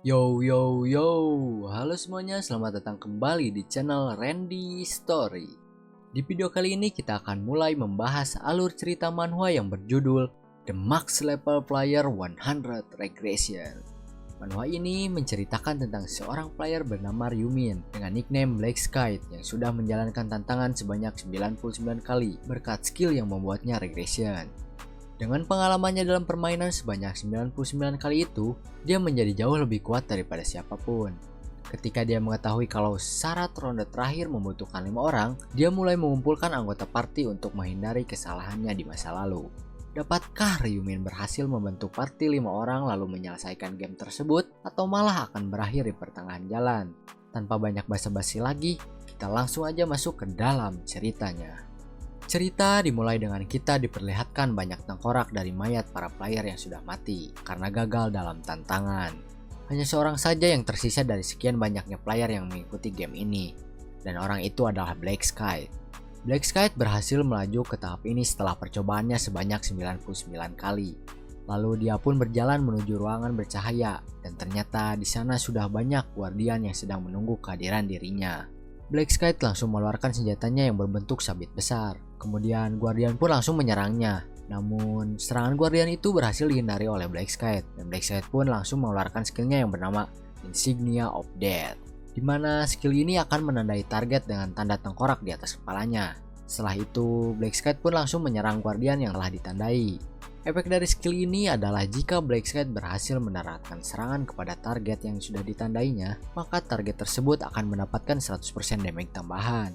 Yo yo yo, halo semuanya, selamat datang kembali di channel Randy Story. Di video kali ini kita akan mulai membahas alur cerita manhwa yang berjudul The Max Level Player 100 Regression. Manhwa ini menceritakan tentang seorang player bernama Ryumin dengan nickname Black Sky yang sudah menjalankan tantangan sebanyak 99 kali berkat skill yang membuatnya regression. Dengan pengalamannya dalam permainan sebanyak 99 kali itu, dia menjadi jauh lebih kuat daripada siapapun. Ketika dia mengetahui kalau syarat ronde terakhir membutuhkan 5 orang, dia mulai mengumpulkan anggota party untuk menghindari kesalahannya di masa lalu. Dapatkah Ryumin berhasil membentuk party 5 orang lalu menyelesaikan game tersebut, atau malah akan berakhir di pertengahan jalan? Tanpa banyak basa-basi lagi, kita langsung aja masuk ke dalam ceritanya. Cerita dimulai dengan kita diperlihatkan banyak tengkorak dari mayat para player yang sudah mati karena gagal dalam tantangan. Hanya seorang saja yang tersisa dari sekian banyaknya player yang mengikuti game ini, dan orang itu adalah Black Sky. Black Sky berhasil melaju ke tahap ini setelah percobaannya sebanyak 99 kali. Lalu dia pun berjalan menuju ruangan bercahaya, dan ternyata di sana sudah banyak guardian yang sedang menunggu kehadiran dirinya. Black Sky langsung mengeluarkan senjatanya yang berbentuk sabit besar. Kemudian Guardian pun langsung menyerangnya. Namun serangan Guardian itu berhasil dihindari oleh Black Sky, dan Black Sky pun langsung mengeluarkan skillnya yang bernama Insignia of Death, di mana skill ini akan menandai target dengan tanda tengkorak di atas kepalanya. Setelah itu Black Sky pun langsung menyerang Guardian yang telah ditandai. Efek dari skill ini adalah jika Black Sky berhasil mendaratkan serangan kepada target yang sudah ditandainya, maka target tersebut akan mendapatkan 100% damage tambahan.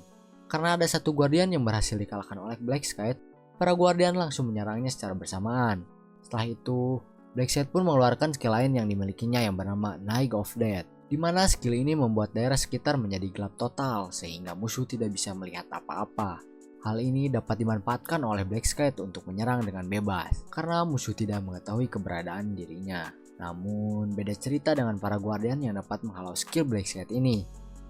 Karena ada satu Guardian yang berhasil dikalahkan oleh Black Sky, para Guardian langsung menyerangnya secara bersamaan. Setelah itu, Black Sky pun mengeluarkan skill lain yang dimilikinya yang bernama Night of Death, di mana skill ini membuat daerah sekitar menjadi gelap total sehingga musuh tidak bisa melihat apa-apa. Hal ini dapat dimanfaatkan oleh Black Sky untuk menyerang dengan bebas, karena musuh tidak mengetahui keberadaan dirinya. Namun, beda cerita dengan para Guardian yang dapat menghalau skill Black Sky ini.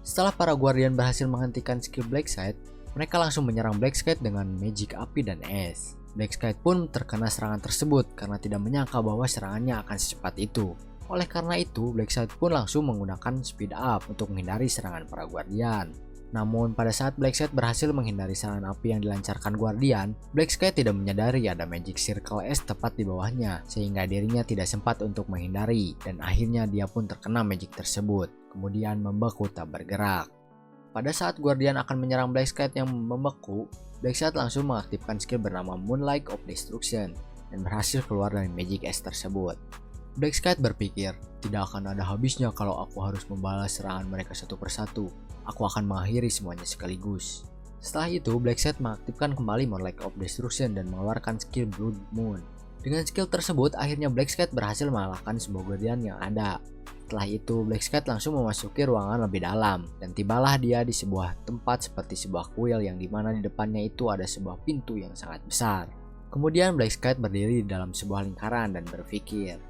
Setelah para Guardian berhasil menghentikan skill Black Sky, mereka langsung menyerang Black Sky dengan magic api dan es. Black Sky pun terkena serangan tersebut karena tidak menyangka bahwa serangannya akan secepat itu. Oleh karena itu, Black Sky pun langsung menggunakan speed up untuk menghindari serangan para Guardian. Namun pada saat Black Sky berhasil menghindari serangan api yang dilancarkan Guardian, Black Sky tidak menyadari ada magic circle es tepat di bawahnya, sehingga dirinya tidak sempat untuk menghindari, dan akhirnya dia pun terkena magic tersebut, kemudian membeku tak bergerak. Pada saat Guardian akan menyerang Black Sky yang membeku, Black Sky langsung mengaktifkan skill bernama Moonlight of Destruction, dan berhasil keluar dari magic es tersebut. Black Sky berpikir, tidak akan ada habisnya kalau aku harus membalas serangan mereka satu persatu. Aku akan mengakhiri semuanya sekaligus. Setelah itu, Black Sky mengaktifkan kembali Moonlight of Destruction dan mengeluarkan skill Blood Moon. Dengan skill tersebut, akhirnya Black Sky berhasil mengalahkan semua Guardian yang ada. Setelah itu, Black Sky langsung memasuki ruangan lebih dalam, dan tibalah dia di sebuah tempat seperti sebuah kuil yang dimana di depannya itu ada sebuah pintu yang sangat besar. Kemudian Black Sky berdiri di dalam sebuah lingkaran dan berpikir,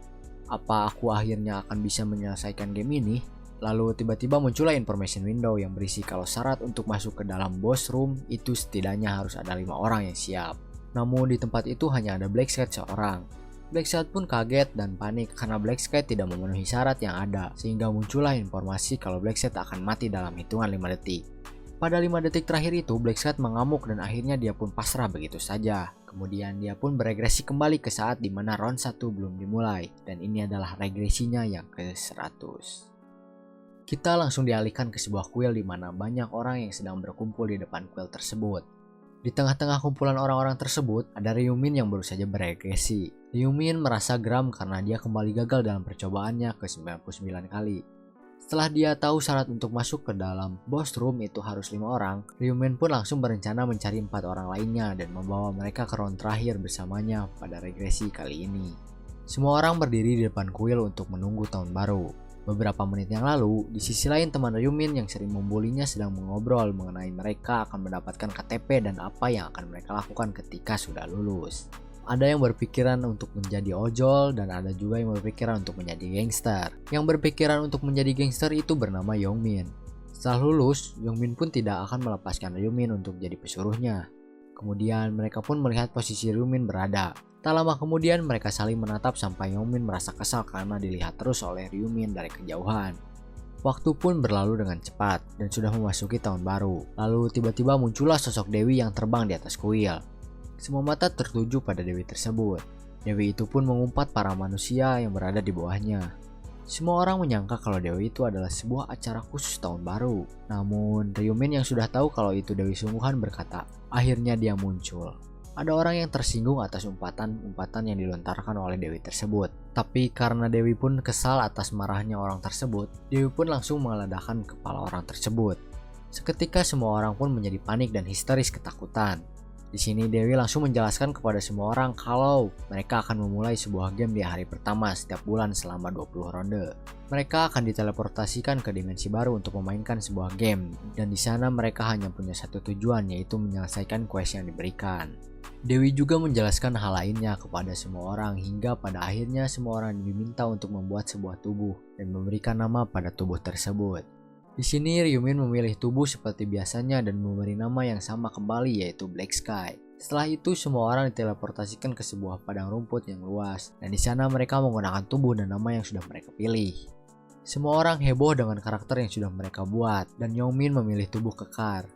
apa aku akhirnya akan bisa menyelesaikan game ini? Lalu tiba-tiba muncullah information window yang berisi kalau syarat untuk masuk ke dalam boss room itu setidaknya harus ada 5 orang yang siap. Namun di tempat itu hanya ada Black Sky seorang. Black Sky pun kaget dan panik karena Black Sky tidak memenuhi syarat yang ada, sehingga muncullah informasi kalau Black Sky akan mati dalam hitungan 5 detik. Pada 5 detik terakhir itu Black Sky mengamuk dan akhirnya dia pun pasrah begitu saja. Kemudian dia pun beregresi kembali ke saat dimana round 1 belum dimulai, dan ini adalah regresinya yang ke-100. Kita langsung dialihkan ke sebuah kuil di mana banyak orang yang sedang berkumpul di depan kuil tersebut. Di tengah-tengah kumpulan orang-orang tersebut, ada Ryumin yang baru saja beregresi. Ryumin merasa geram karena dia kembali gagal dalam percobaannya ke 99 kali. Setelah dia tahu syarat untuk masuk ke dalam boss room itu harus 5 orang, Ryumin pun langsung berencana mencari 4 orang lainnya dan membawa mereka ke round terakhir bersamanya pada regresi kali ini. Semua orang berdiri di depan kuil untuk menunggu tahun baru. Beberapa menit yang lalu, di sisi lain teman Ryumin yang sering membulinya sedang mengobrol mengenai mereka akan mendapatkan KTP dan apa yang akan mereka lakukan ketika sudah lulus. Ada yang berpikiran untuk menjadi ojol dan ada juga yang berpikiran untuk menjadi gangster. Yang berpikiran untuk menjadi gangster itu bernama Yongmin. Setelah lulus, Yongmin pun tidak akan melepaskan Ryumin untuk jadi pesuruhnya. Kemudian mereka pun melihat posisi Ryumin berada. Tak lama kemudian mereka saling menatap sampai Yongmin merasa kesal karena dilihat terus oleh Ryumin dari kejauhan. Waktu pun berlalu dengan cepat dan sudah memasuki tahun baru. Lalu tiba-tiba muncullah sosok Dewi yang terbang di atas kuil. Semua mata tertuju pada Dewi tersebut. Dewi itu pun mengumpat para manusia yang berada di bawahnya. Semua orang menyangka kalau Dewi itu adalah sebuah acara khusus tahun baru. Namun Ryumin yang sudah tahu kalau itu Dewi sungguhan berkata, akhirnya dia muncul. Ada orang yang tersinggung atas umpatan-umpatan yang dilontarkan oleh Dewi tersebut. Tapi karena Dewi pun kesal atas marahnya orang tersebut, Dewi pun langsung mengeledahkan kepala orang tersebut. Seketika semua orang pun menjadi panik dan histeris ketakutan. Di sini Dewi langsung menjelaskan kepada semua orang kalau mereka akan memulai sebuah game di hari pertama setiap bulan selama 20 ronde. Mereka akan diteleportasikan ke dimensi baru untuk memainkan sebuah game, dan di sana mereka hanya punya satu tujuan, yaitu menyelesaikan quest yang diberikan. Dewi juga menjelaskan hal lainnya kepada semua orang hingga pada akhirnya semua orang diminta untuk membuat sebuah tubuh dan memberikan nama pada tubuh tersebut. Di sini Ryumin memilih tubuh seperti biasanya dan memberi nama yang sama kembali, yaitu Black Sky. Setelah itu semua orang diteleportasikan ke sebuah padang rumput yang luas dan di sana mereka menggunakan tubuh dan nama yang sudah mereka pilih. Semua orang heboh dengan karakter yang sudah mereka buat dan Yongmin memilih tubuh kekar.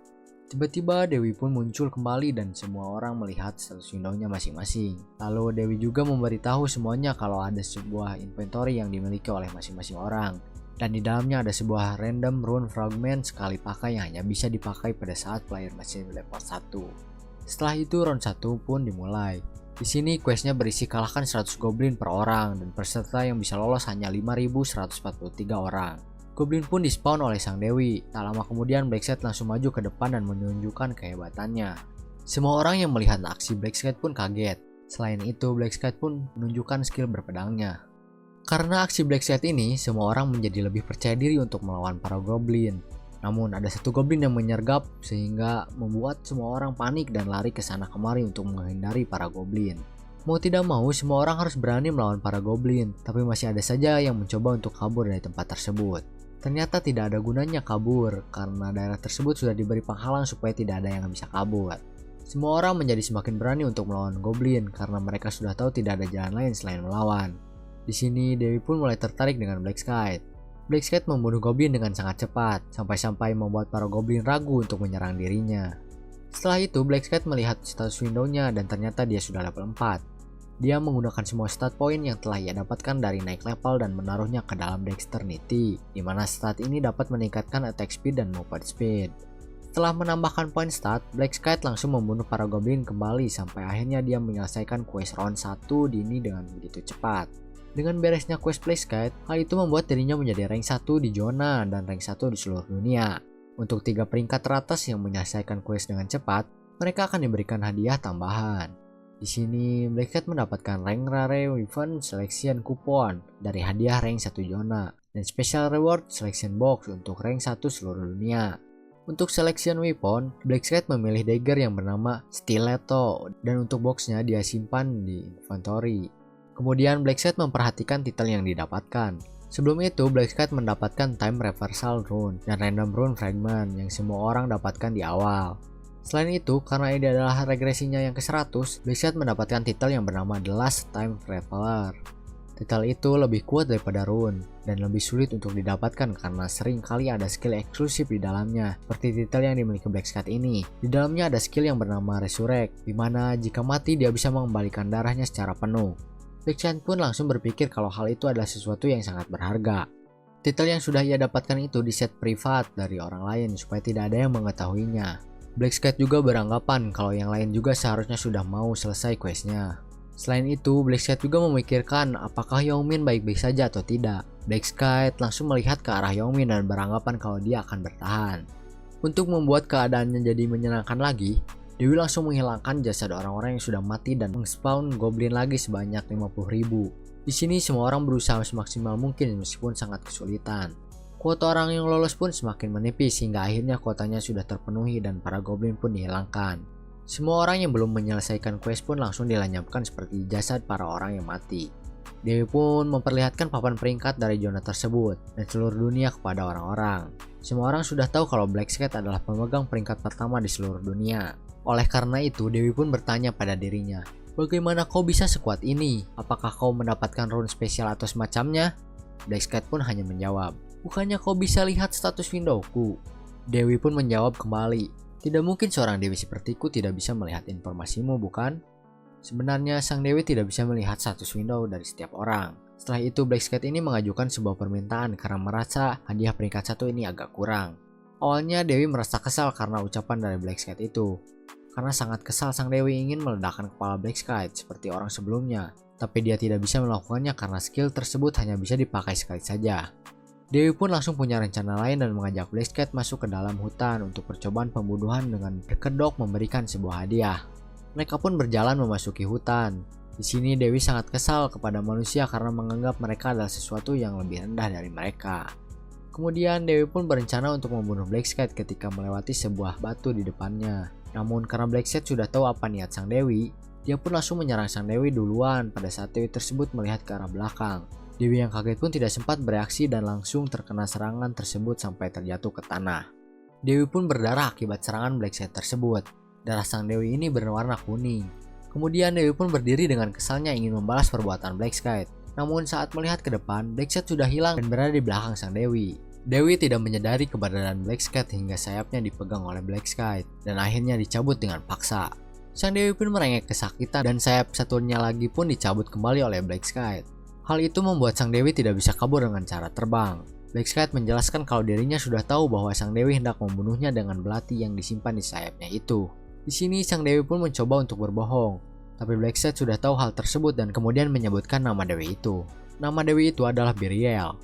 Tiba-tiba Dewi pun muncul kembali dan semua orang melihat status windownya masing-masing. Lalu Dewi juga memberitahu semuanya kalau ada sebuah inventory yang dimiliki oleh masing-masing orang. Dan di dalamnya ada sebuah random rune fragment sekali pakai yang hanya bisa dipakai pada saat player masih level 1. Setelah itu round 1 pun dimulai. Di sini questnya berisi kalahkan 100 goblin per orang dan peserta yang bisa lolos hanya 5.143 orang. Goblin pun dispawn oleh sang Dewi. Tak lama kemudian Blacksad langsung maju ke depan dan menunjukkan kehebatannya. Semua orang yang melihat aksi Blacksad pun kaget. Selain itu Blacksad pun menunjukkan skill berpedangnya. Karena aksi Blacksad ini, semua orang menjadi lebih percaya diri untuk melawan para goblin. Namun ada satu goblin yang menyergap sehingga membuat semua orang panik dan lari ke sana kemari untuk menghindari para goblin. Mau tidak mau semua orang harus berani melawan para goblin, tapi masih ada saja yang mencoba untuk kabur dari tempat tersebut. Ternyata tidak ada gunanya kabur karena daerah tersebut sudah diberi penghalang supaya tidak ada yang bisa kabur. Semua orang menjadi semakin berani untuk melawan goblin karena mereka sudah tahu tidak ada jalan lain selain melawan. Di sini Dewi pun mulai tertarik dengan Black Sky. Black Sky membunuh goblin dengan sangat cepat, sampai-sampai membuat para goblin ragu untuk menyerang dirinya. Setelah itu Black Sky melihat status windownya dan ternyata dia sudah level 4. Dia menggunakan semua stat point yang telah ia dapatkan dari naik level dan menaruhnya ke dalam Dexterity, di mana stat ini dapat meningkatkan attack speed dan movement speed. Setelah menambahkan poin stat, Black Sky langsung membunuh para goblin kembali sampai akhirnya dia menyelesaikan quest round 1 dini dengan begitu cepat. Dengan beresnya quest Black Sky, hal itu membuat dirinya menjadi rank 1 di zona dan rank 1 di seluruh dunia. Untuk 3 peringkat teratas yang menyelesaikan quest dengan cepat, mereka akan diberikan hadiah tambahan. Di sini, Black Cat mendapatkan rank rare event selection coupon dari hadiah rank 1 zona dan special reward selection box untuk rank 1 seluruh dunia. Untuk selection weapon, Black Cat memilih dagger yang bernama Stiletto dan untuk boxnya dia simpan di inventory. Kemudian Black Cat memperhatikan titel yang didapatkan. Sebelum itu, Black Cat mendapatkan time reversal rune dan random rune fragment yang semua orang dapatkan di awal. Selain itu, karena ini adalah regresinya yang ke-100, Black Cat mendapatkan titel yang bernama The Last Time Traveler. Titel itu lebih kuat daripada rune dan lebih sulit untuk didapatkan karena sering kali ada skill eksklusif di dalamnya, seperti titel yang dimiliki Black Cat ini. Di dalamnya ada skill yang bernama Resurrect, di mana jika mati dia bisa mengembalikan darahnya secara penuh. Black Cat pun langsung berpikir kalau hal itu adalah sesuatu yang sangat berharga. Titel yang sudah ia dapatkan itu di set privat dari orang lain supaya tidak ada yang mengetahuinya. Black Cat juga beranggapan kalau yang lain juga seharusnya sudah mau selesai questnya. Selain itu, Black Cat juga memikirkan apakah Yongmin baik-baik saja atau tidak. Black Cat langsung melihat ke arah Yongmin dan beranggapan kalau dia akan bertahan. Untuk membuat keadaannya jadi menyenangkan lagi, Dewi langsung menghilangkan jasad orang-orang yang sudah mati dan meng-spawn goblin lagi sebanyak 50.000. Di sini semua orang berusaha semaksimal mungkin meskipun sangat kesulitan. Kuota orang yang lolos pun semakin menipis hingga akhirnya kuotanya sudah terpenuhi dan para goblin pun dihilangkan. Semua orang yang belum menyelesaikan quest pun langsung dilenyapkan seperti jasad para orang yang mati. Dewi pun memperlihatkan papan peringkat dari zona tersebut dan seluruh dunia kepada orang-orang. Semua orang sudah tahu kalau Black Cat adalah pemegang peringkat pertama di seluruh dunia. Oleh karena itu, Dewi pun bertanya pada dirinya, Bagaimana kau bisa sekuat ini? Apakah kau mendapatkan rune spesial atau semacamnya? Black Cat pun hanya menjawab, bukannya kau bisa lihat status windowku? Dewi pun menjawab kembali, tidak mungkin seorang dewi sepertiku tidak bisa melihat informasimu, bukan? Sebenarnya sang dewi tidak bisa melihat status window dari setiap orang. Setelah itu Black Cat ini mengajukan sebuah permintaan karena merasa hadiah peringkat 1 ini agak kurang. Awalnya Dewi merasa kesal karena ucapan dari Black Cat itu. Karena sangat kesal sang Dewi ingin meledakkan kepala Black Cat seperti orang sebelumnya. Tapi dia tidak bisa melakukannya karena skill tersebut hanya bisa dipakai sekali saja. Dewi pun langsung punya rencana lain dan mengajak Black Cat masuk ke dalam hutan untuk percobaan pembunuhan dengan berkedok memberikan sebuah hadiah. Mereka pun berjalan memasuki hutan. Di sini Dewi sangat kesal kepada manusia karena menganggap mereka adalah sesuatu yang lebih rendah dari mereka. Kemudian Dewi pun berencana untuk membunuh Black Cat ketika melewati sebuah batu di depannya. Namun karena Black Cat sudah tahu apa niat sang Dewi, dia pun langsung menyerang sang Dewi duluan pada saat Dewi tersebut melihat ke arah belakang. Dewi yang kaget pun tidak sempat bereaksi dan langsung terkena serangan tersebut sampai terjatuh ke tanah. Dewi pun berdarah akibat serangan Black Cat tersebut. Darah sang Dewi ini berwarna kuning. Kemudian Dewi pun berdiri dengan kesalnya ingin membalas perbuatan Black Cat. Namun saat melihat ke depan, Black Cat sudah hilang dan berada di belakang sang Dewi. Dewi tidak menyadari keberadaan Black Cat hingga sayapnya dipegang oleh Black Cat dan akhirnya dicabut dengan paksa. Sang Dewi pun merengek kesakitan dan sayap satunya lagi pun dicabut kembali oleh Black Cat. Hal itu membuat sang Dewi tidak bisa kabur dengan cara terbang. Black Cat menjelaskan kalau dirinya sudah tahu bahwa sang Dewi hendak membunuhnya dengan belati yang disimpan di sayapnya itu. Di sini sang Dewi pun mencoba untuk berbohong, tapi Black Cat sudah tahu hal tersebut dan kemudian menyebutkan nama Dewi itu. Nama Dewi itu adalah Biriel.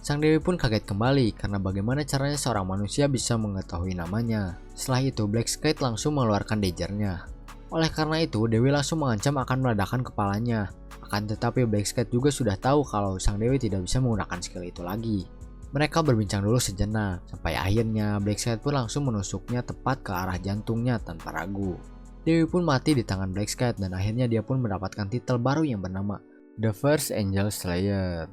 Sang Dewi pun kaget kembali karena bagaimana caranya seorang manusia bisa mengetahui namanya. Setelah itu Black Cat langsung mengeluarkan daggernya. Oleh karena itu Dewi langsung mengancam akan meledakkan kepalanya. Akan tetapi Black Cat juga sudah tahu kalau sang Dewi tidak bisa menggunakan skill itu lagi. Mereka berbincang dulu sejenak, sampai akhirnya Black Cat pun langsung menusuknya tepat ke arah jantungnya tanpa ragu. Dewi pun mati di tangan Black Cat dan akhirnya dia pun mendapatkan titel baru yang bernama The First Angel Slayer.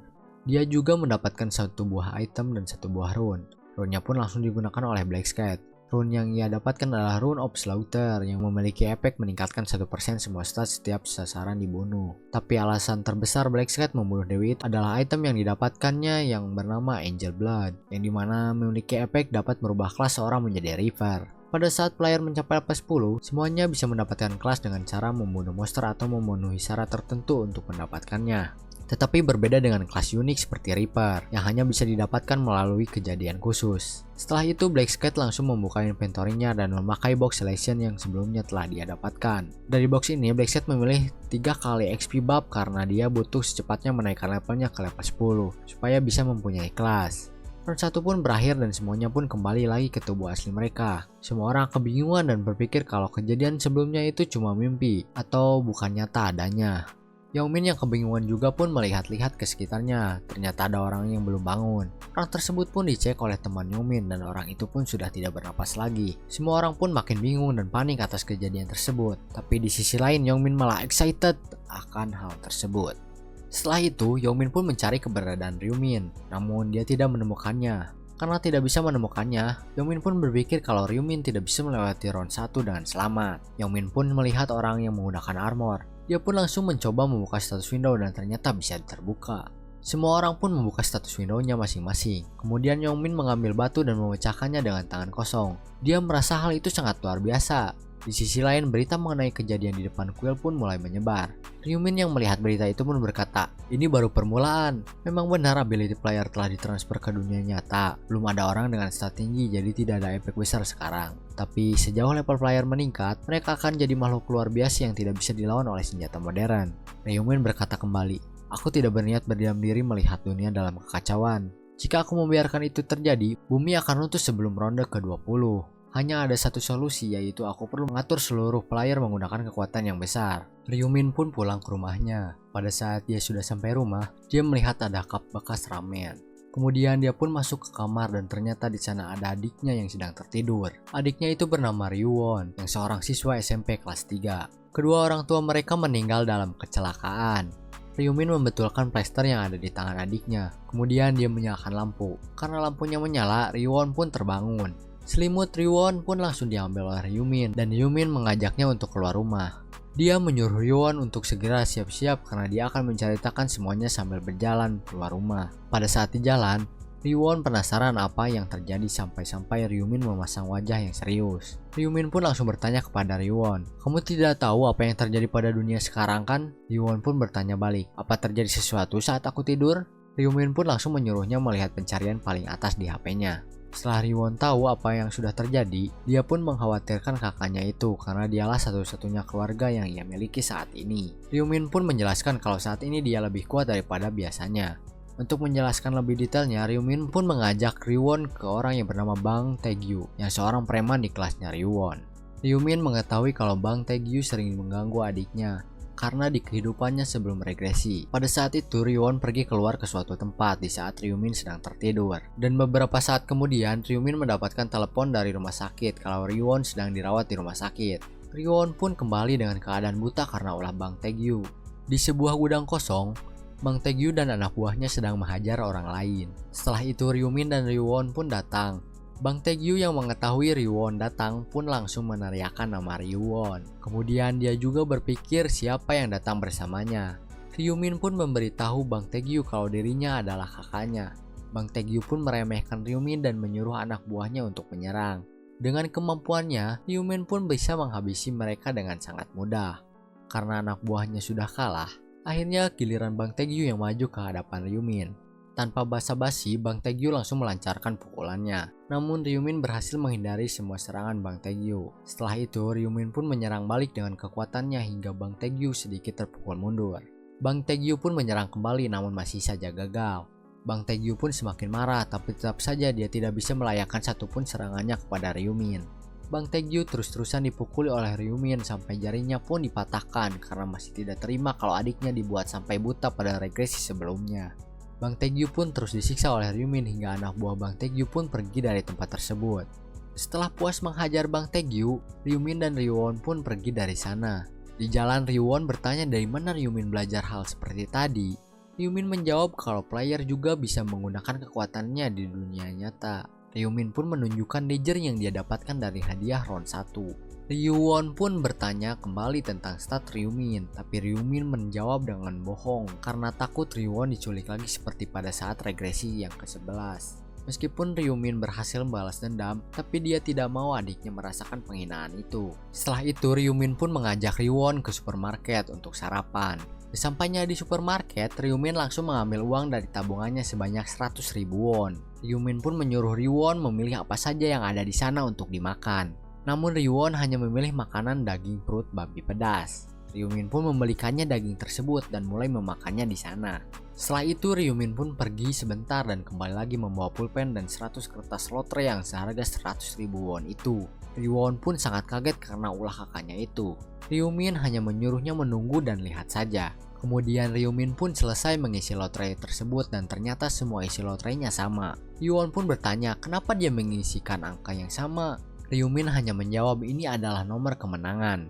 Dia juga mendapatkan satu buah item dan satu buah rune. Rune-nya pun langsung digunakan oleh Black Cat. Rune yang ia dapatkan adalah Rune of Slaughter yang memiliki efek meningkatkan 1% semua stat setiap sasaran dibunuh. Tapi alasan terbesar Black Cat membunuh Dewi adalah item yang didapatkannya yang bernama Angel Blood, yang dimana memiliki efek dapat merubah kelas seorang menjadi Reaper. Pada saat player mencapai level 10, semuanya bisa mendapatkan kelas dengan cara membunuh monster atau memenuhi syarat tertentu untuk mendapatkannya. Tetapi berbeda dengan kelas unik seperti Reaper yang hanya bisa didapatkan melalui kejadian khusus. Setelah itu Black Cat langsung membuka inventory-nya dan memakai box selection yang sebelumnya telah dia dapatkan. Dari box ini Black Cat memilih 3 kali XP buff karena dia butuh secepatnya menaikkan levelnya ke level 10 supaya bisa mempunyai kelas. Round 1 pun berakhir dan semuanya pun kembali lagi ke tubuh asli mereka. Semua orang kebingungan dan berpikir kalau kejadian sebelumnya itu cuma mimpi atau bukan nyata adanya. Yongmin yang kebingungan juga pun melihat-lihat ke sekitarnya. Ternyata ada orang yang belum bangun. Orang tersebut pun dicek oleh teman Yongmin dan orang itu pun sudah tidak bernapas lagi. Semua orang pun makin bingung dan panik atas kejadian tersebut. Tapi di sisi lain Yongmin malah excited akan hal tersebut. Setelah itu Yongmin pun mencari keberadaan Ryumin. Namun dia tidak menemukannya. Karena tidak bisa menemukannya, Yongmin pun berpikir kalau Ryumin tidak bisa melewati round 1 dengan selamat. Yongmin pun melihat orang yang menggunakan armor. Dia pun langsung mencoba membuka status window dan ternyata bisa terbuka. Semua orang pun membuka status window-nya masing-masing. Kemudian Yongmin mengambil batu dan memecahkannya dengan tangan kosong. Dia merasa hal itu sangat luar biasa. Di sisi lain, berita mengenai kejadian di depan kuil pun mulai menyebar. Ryumin yang melihat berita itu pun berkata, "Ini baru permulaan. Memang benar ability player telah ditransfer ke dunia nyata. Belum ada orang dengan stat tinggi, jadi tidak ada efek besar sekarang. Tapi sejauh level player meningkat, mereka akan jadi makhluk luar biasa yang tidak bisa dilawan oleh senjata modern." Ryumin berkata kembali, "Aku tidak berniat berdiam diri melihat dunia dalam kekacauan. Jika aku membiarkan itu terjadi, bumi akan runtuh sebelum ronde ke-20. Hanya ada satu solusi, yaitu aku perlu mengatur seluruh player menggunakan kekuatan yang besar." Ryumin pun pulang ke rumahnya. Pada saat dia sudah sampai rumah, dia melihat ada cup bekas ramen. Kemudian dia pun masuk ke kamar dan ternyata di sana ada adiknya yang sedang tertidur. Adiknya itu bernama Ryuwon, yang seorang siswa SMP kelas 3. Kedua orang tua mereka meninggal dalam kecelakaan. Ryumin membetulkan plester yang ada di tangan adiknya. Kemudian dia menyalakan lampu. Karena lampunya menyala, Ryuwon pun terbangun. Selimut Ryuwon pun langsung diambil oleh Ryumin dan Ryumin mengajaknya untuk keluar rumah. Dia menyuruh Ryuwon untuk segera siap-siap karena dia akan menceritakan semuanya sambil berjalan keluar rumah. Pada saat di jalan, Ryuwon penasaran apa yang terjadi sampai-sampai Ryumin memasang wajah yang serius. Ryumin pun langsung bertanya kepada Ryuwon, "Kamu tidak tahu apa yang terjadi pada dunia sekarang kan?" Ryuwon pun bertanya balik, "Apa terjadi sesuatu saat aku tidur?" Ryumin pun langsung menyuruhnya melihat pencarian paling atas di HP-nya. Setelah Ryuwon tahu apa yang sudah terjadi, dia pun mengkhawatirkan kakaknya itu karena dialah satu-satunya keluarga yang ia miliki saat ini. Ryumin pun menjelaskan kalau saat ini dia lebih kuat daripada biasanya. Untuk menjelaskan lebih detailnya, Ryumin pun mengajak Ryuwon ke orang yang bernama Bang Taegyu, yang seorang preman di kelasnya Ryuwon. Ryumin mengetahui kalau Bang Taegyu sering mengganggu adiknya karena di kehidupannya sebelum regresi. Pada saat itu, Ryuwon pergi keluar ke suatu tempat di saat Ryumin sedang tertidur. Dan beberapa saat kemudian, Ryumin mendapatkan telepon dari rumah sakit kalau Ryuwon sedang dirawat di rumah sakit. Ryuwon pun kembali dengan keadaan buta karena ulah Bang Taegyu. Di sebuah gudang kosong, Bang Taegyu dan anak buahnya sedang menghajar orang lain. Setelah itu, Ryumin dan Ryuwon pun datang. Bang Taegyu yang mengetahui Ryuwon datang pun langsung meneriakkan nama Ryuwon. Kemudian dia juga berpikir siapa yang datang bersamanya. Ryumin pun memberitahu Bang Taegyu kalau dirinya adalah kakaknya. Bang Taegyu pun meremehkan Ryumin dan menyuruh anak buahnya untuk menyerang. Dengan kemampuannya, Ryumin pun bisa menghabisi mereka dengan sangat mudah. Karena anak buahnya sudah kalah, akhirnya giliran Bang Taegyu yang maju ke hadapan Ryumin. Tanpa basa-basi, Bang Taegyu langsung melancarkan pukulannya. Namun Ryumin berhasil menghindari semua serangan Bang Taegyu. Setelah itu, Ryumin pun menyerang balik dengan kekuatannya hingga Bang Taegyu sedikit terpukul mundur. Bang Taegyu pun menyerang kembali namun masih saja gagal. Bang Taegyu pun semakin marah, tapi tetap saja dia tidak bisa melayakkan satupun serangannya kepada Ryumin. Bang Taegyu terus-terusan dipukuli oleh Ryumin sampai jarinya pun dipatahkan karena masih tidak terima kalau adiknya dibuat sampai buta pada regresi sebelumnya. Bang Taegyu pun terus disiksa oleh Ryumin hingga anak buah Bang Taegyu pun pergi dari tempat tersebut. Setelah puas menghajar Bang Taegyu, Ryumin dan Ryuwon pun pergi dari sana. Di jalan, Ryuwon bertanya dari mana Ryumin belajar hal seperti tadi. Ryumin menjawab kalau player juga bisa menggunakan kekuatannya di dunia nyata. Ryumin pun menunjukkan dagger yang dia dapatkan dari hadiah round 1. Ryuwon pun bertanya kembali tentang stat Ryumin, tapi Ryumin menjawab dengan bohong karena takut Ryuwon diculik lagi seperti pada saat regresi yang ke-11. Meskipun Ryumin berhasil membalas dendam, tapi dia tidak mau adiknya merasakan penghinaan itu. Setelah itu, Ryumin pun mengajak Ryuwon ke supermarket untuk sarapan. Sesampainya di supermarket, Ryumin langsung mengambil uang dari tabungannya sebanyak 100.000 won. Ryumin pun menyuruh Ryuwon memilih apa saja yang ada di sana untuk dimakan. Namun Ryuwon hanya memilih makanan daging perut babi pedas. Ryumin pun membelikannya daging tersebut dan mulai memakannya di sana. Setelah itu Ryumin pun pergi sebentar dan kembali lagi membawa pulpen dan 100 kertas lotre yang seharga 100.000 won itu. Ryuwon pun sangat kaget karena ulah kakaknya itu. Ryumin hanya menyuruhnya menunggu dan lihat saja. Kemudian Ryumin pun selesai mengisi lotre tersebut dan ternyata semua isi lotrenya sama. Ryuwon pun bertanya kenapa dia mengisikan angka yang sama. Ryumin hanya menjawab ini adalah nomor kemenangan.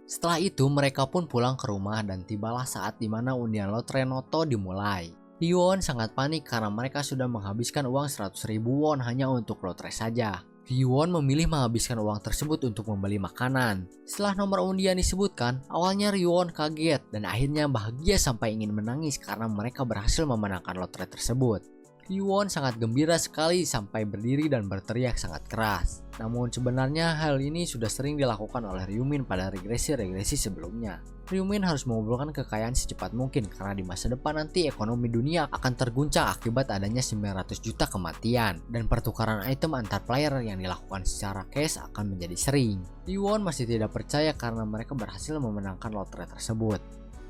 Setelah itu mereka pun pulang ke rumah dan tibalah saat dimana undian lotre Noto dimulai. Ryuwon sangat panik karena mereka sudah menghabiskan uang 100.000 won hanya untuk lotre saja. Ryuwon memilih menghabiskan uang tersebut untuk membeli makanan. Setelah nomor undian disebutkan, awalnya Ryuwon kaget dan akhirnya bahagia sampai ingin menangis karena mereka berhasil memenangkan lotre tersebut. Ryuwon sangat gembira sekali sampai berdiri dan berteriak sangat keras. Namun sebenarnya hal ini sudah sering dilakukan oleh Ryumin pada regresi-regresi sebelumnya. Ryumin harus mengumpulkan kekayaan secepat mungkin karena di masa depan nanti ekonomi dunia akan terguncang akibat adanya 900 juta kematian dan pertukaran item antar player yang dilakukan secara cash akan menjadi sering. Ryuwon masih tidak percaya karena mereka berhasil memenangkan lotre tersebut.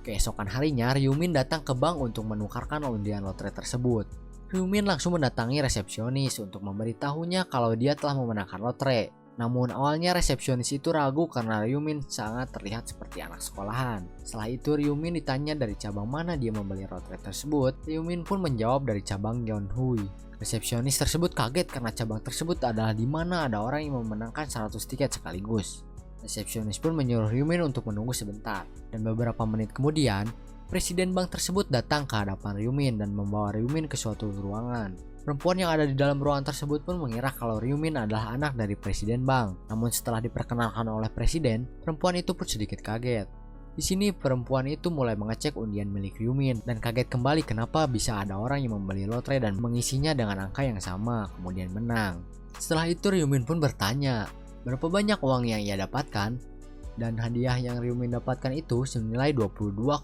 Keesokan harinya Ryumin datang ke bank untuk menukarkan undian lotre tersebut. Ryumin langsung mendatangi resepsionis untuk memberitahunya kalau dia telah memenangkan lotre. Namun awalnya resepsionis itu ragu karena Ryumin sangat terlihat seperti anak sekolahan. Setelah itu Ryumin ditanya dari cabang mana dia membeli lotre tersebut. Ryumin pun menjawab dari cabang Yeonhui. Resepsionis tersebut kaget karena cabang tersebut adalah di mana ada orang yang memenangkan 100 tiket sekaligus. Resepsionis pun menyuruh Ryumin untuk menunggu sebentar. Dan beberapa menit kemudian, Presiden bank tersebut datang ke hadapan Ryumin dan membawa Ryumin ke suatu ruangan. Perempuan yang ada di dalam ruangan tersebut pun mengira kalau Ryumin adalah anak dari presiden bank. Namun setelah diperkenalkan oleh presiden, perempuan itu pun sedikit kaget. Di sini perempuan itu mulai mengecek undian milik Ryumin dan kaget kembali kenapa bisa ada orang yang membeli lotre dan mengisinya dengan angka yang sama kemudian menang. Setelah itu Ryumin pun bertanya berapa banyak uang yang ia dapatkan, dan hadiah yang Ryumin dapatkan itu senilai 22,5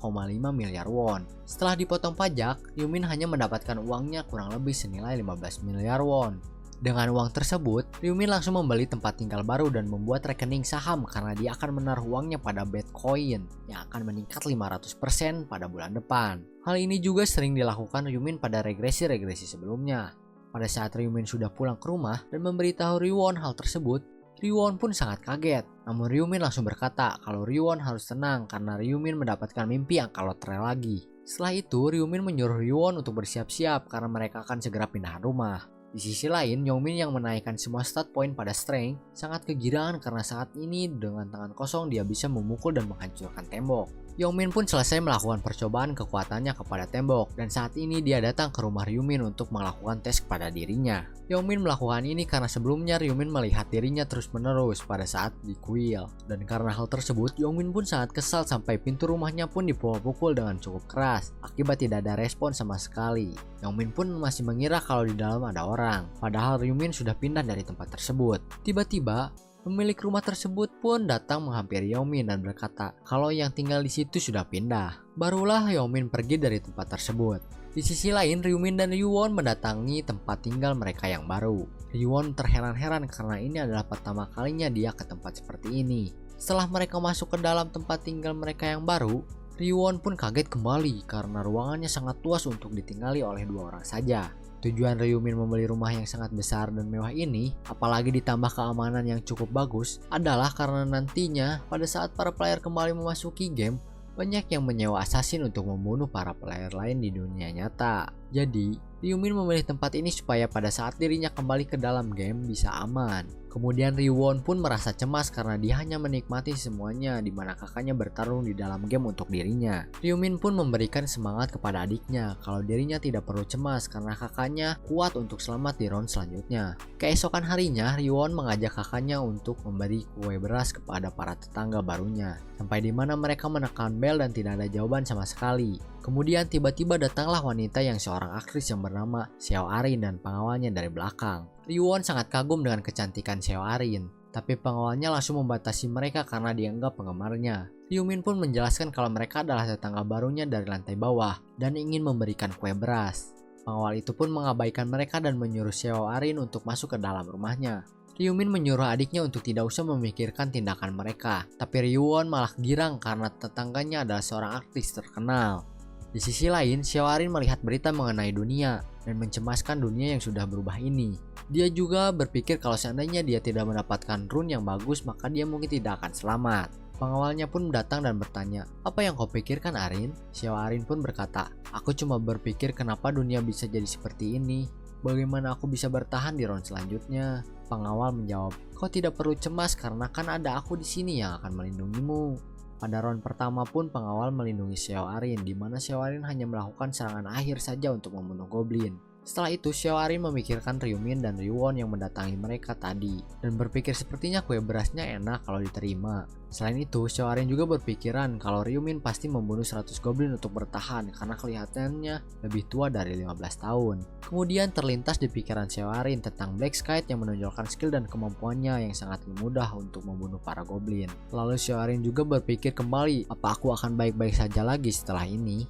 miliar won. Setelah dipotong pajak, Ryumin hanya mendapatkan uangnya kurang lebih senilai 15 miliar won. Dengan uang tersebut, Ryumin langsung membeli tempat tinggal baru dan membuat rekening saham karena dia akan menaruh uangnya pada Bitcoin yang akan meningkat 500% pada bulan depan. Hal ini juga sering dilakukan Ryumin pada regresi-regresi sebelumnya. Pada saat Ryumin sudah pulang ke rumah dan memberitahu Ryuwon hal tersebut, Ryuwon pun sangat kaget. Namun Ryumin langsung berkata kalau Ryuwon harus tenang karena Ryumin mendapatkan mimpi angka lotre lagi. Setelah itu, Ryumin menyuruh Ryuwon untuk bersiap-siap karena mereka akan segera pindah rumah. Di sisi lain, Yongmin yang menaikkan semua stat point pada Strength sangat kegirangan karena saat ini dengan tangan kosong dia bisa memukul dan menghancurkan tembok. Yongmin pun selesai melakukan percobaan kekuatannya kepada tembok dan saat ini dia datang ke rumah Ryumin untuk melakukan tes kepada dirinya. Yongmin melakukan ini karena sebelumnya Ryumin melihat dirinya terus-menerus pada saat di kuil. Dan karena hal tersebut, Yongmin pun sangat kesal sampai pintu rumahnya pun dipukul-pukul dengan cukup keras akibat tidak ada respon sama sekali. Yongmin pun masih mengira kalau di dalam ada orang, padahal Ryumin sudah pindah dari tempat tersebut. Tiba-tiba, pemilik rumah tersebut pun datang menghampiri Yongmin dan berkata kalau yang tinggal di situ sudah pindah. Barulah Yongmin pergi dari tempat tersebut. Di sisi lain, Ryumin dan Ryuwon mendatangi tempat tinggal mereka yang baru. Ryuwon terheran-heran karena ini adalah pertama kalinya dia ke tempat seperti ini. Setelah mereka masuk ke dalam tempat tinggal mereka yang baru, Ryuwon pun kaget kembali karena ruangannya sangat luas untuk ditinggali oleh 2 orang saja. Tujuan Ryumin membeli rumah yang sangat besar dan mewah ini, apalagi ditambah keamanan yang cukup bagus, adalah karena nantinya pada saat para player kembali memasuki game, banyak yang menyewa assassin untuk membunuh para player lain di dunia nyata. Jadi, Ryumin memilih tempat ini supaya pada saat dirinya kembali ke dalam game bisa aman. Kemudian Ryuwon pun merasa cemas karena dia hanya menikmati semuanya di mana kakaknya bertarung di dalam game untuk dirinya. Ryumin pun memberikan semangat kepada adiknya kalau dirinya tidak perlu cemas karena kakaknya kuat untuk selamat di round selanjutnya. Keesokan harinya, Ryuwon mengajak kakaknya untuk memberi kue beras kepada para tetangga barunya. Sampai di mana mereka menekan bel dan tidak ada jawaban sama sekali. Kemudian tiba-tiba datanglah wanita yang seorang aktris yang bernama Seo Arin dan pengawalnya dari belakang. Ryuwon sangat kagum dengan kecantikan Seo Arin, tapi pengawalnya langsung membatasi mereka karena dianggap penggemarnya. Ryumin pun menjelaskan kalau mereka adalah tetangga barunya dari lantai bawah dan ingin memberikan kue beras. Pengawal itu pun mengabaikan mereka dan menyuruh Seo Arin untuk masuk ke dalam rumahnya. Ryumin menyuruh adiknya untuk tidak usah memikirkan tindakan mereka, tapi Ryuwon malah girang karena tetangganya adalah seorang artis terkenal. Di sisi lain, Seo Arin melihat berita mengenai dunia dan mencemaskan dunia yang sudah berubah ini. Dia juga berpikir kalau seandainya dia tidak mendapatkan rune yang bagus, maka dia mungkin tidak akan selamat. Pengawalnya pun datang dan bertanya, "Apa yang kau pikirkan, Arin?" Seo Arin pun berkata, "Aku cuma berpikir kenapa dunia bisa jadi seperti ini. Bagaimana aku bisa bertahan di round selanjutnya?" Pengawal menjawab, "Kau tidak perlu cemas karena kan ada aku di sini yang akan melindungimu." Pada round pertama pun pengawal melindungi Seo Arin, di mana Seo Arin hanya melakukan serangan akhir saja untuk membunuh goblin. Setelah itu, Seo Arin memikirkan Ryumin dan Ryuwon yang mendatangi mereka tadi, dan berpikir sepertinya kue berasnya enak kalau diterima. Selain itu, Seo Arin juga berpikiran kalau Ryumin pasti membunuh 100 goblin untuk bertahan karena kelihatannya lebih tua dari 15 tahun. Kemudian terlintas di pikiran Seo Arin tentang Black Skite yang menonjolkan skill dan kemampuannya yang sangat mudah untuk membunuh para goblin. Lalu Seo Arin juga berpikir kembali, apa aku akan baik-baik saja lagi setelah ini?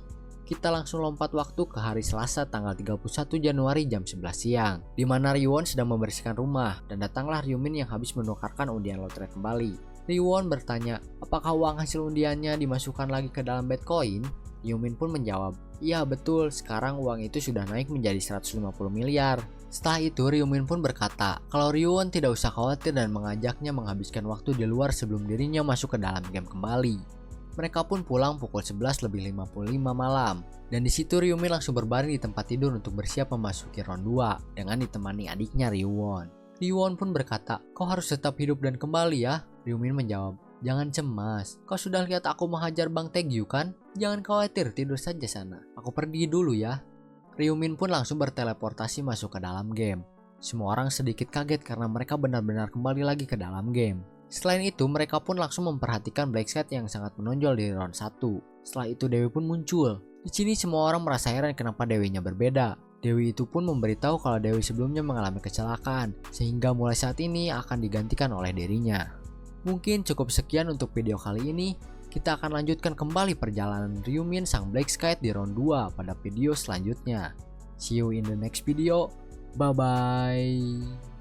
Kita langsung lompat waktu ke hari Selasa tanggal 31 Januari jam 11 siang, di mana Ryuwon sedang membersihkan rumah dan datanglah Ryumin yang habis menukarkan undian lotre kembali. Ryuwon bertanya, apakah uang hasil undiannya dimasukkan lagi ke dalam Bitcoin? Ryumin pun menjawab, iya betul, sekarang uang itu sudah naik menjadi 150 miliar. Setelah itu Ryumin pun berkata kalau Ryuwon tidak usah khawatir dan mengajaknya menghabiskan waktu di luar sebelum dirinya masuk ke dalam game kembali. Mereka pun pulang pukul 11:55 malam. Dan di situ Ryumin langsung berbaring di tempat tidur untuk bersiap memasuki round 2 dengan ditemani adiknya Ryuwon. Ryuwon pun berkata, kau harus tetap hidup dan kembali ya. Ryumin menjawab, jangan cemas. Kau sudah lihat aku menghajar Bang Taegyu kan? Jangan khawatir, tidur saja sana. Aku pergi dulu ya. Ryumin pun langsung berteleportasi masuk ke dalam game. Semua orang sedikit kaget karena mereka benar-benar kembali lagi ke dalam game. Selain itu, mereka pun langsung memperhatikan Black Sky yang sangat menonjol di round 1. Setelah itu Dewi pun muncul. Di sini semua orang merasa heran kenapa Dewinya berbeda. Dewi itu pun memberitahu kalau Dewi sebelumnya mengalami kecelakaan, sehingga mulai saat ini akan digantikan oleh dirinya. Mungkin cukup sekian untuk video kali ini. Kita akan lanjutkan kembali perjalanan Ryumin sang Black Sky di round 2 pada video selanjutnya. See you in the next video. Bye bye.